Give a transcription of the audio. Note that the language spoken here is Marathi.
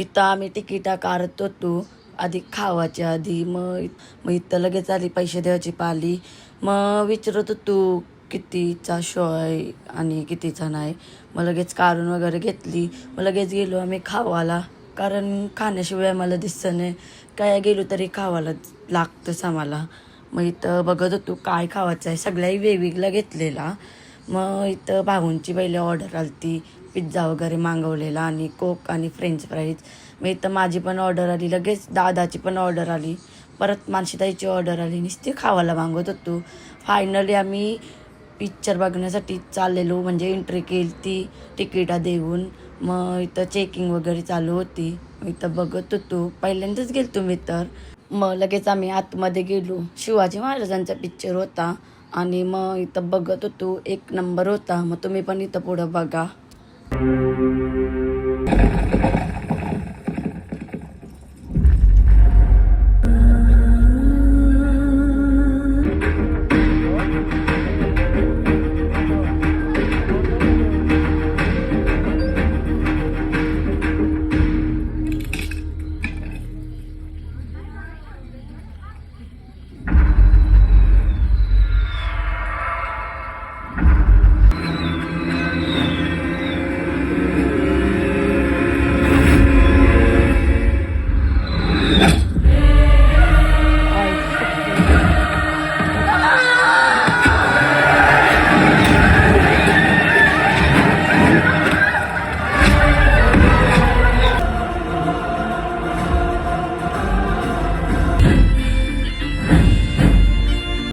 इथं आम्ही तिकिटा काढत होतो आधी खावाच्या आधी. मग इथं लगेच आली पैसे द्यायची पाली. मग विचारत होतो कितीचा शो आहे आणि कितीचा नाही. मग लगेच काढून वगैरे घेतली. मग लगेच गेलो आम्ही खावाला, कारण खाण्याशिवाय आम्हाला दिसतं नाही. काय गेलो तरी खावाला लागतंच आम्हाला. मग इथं बघत होतो काय खावायचं आहे, सगळ्याही वेगवेगळा घेतलेला. मग इथं भाऊंची पहिले ऑर्डर आली ती पिझ्झा वगैरे मागवलेला आणि कोक आणि फ्रेंच फ्राईज. मग इथं माझी पण ऑर्डर आली, लगेच दादाची पण ऑर्डर आली, परत मानसीताईची ऑर्डर आली. नुसती खावायला मागत होतो. फायनली आम्ही पिक्चर बघण्यासाठी चाललेलो, म्हणजे एंट्री केली ती तिकिटा देऊन. मग इथं चेकिंग वगैरे चालू होती. इथं बघत होतो, पहिल्यांदाच गेलतो मी तर. मग लगेच आम्ही आतमध्ये गेलो. शिवाजी महाराजांचा पिक्चर होता आणि मग इथं बघत होतो, एक नंबर होता. मग तुम्ही पण इथं पुढं बघा.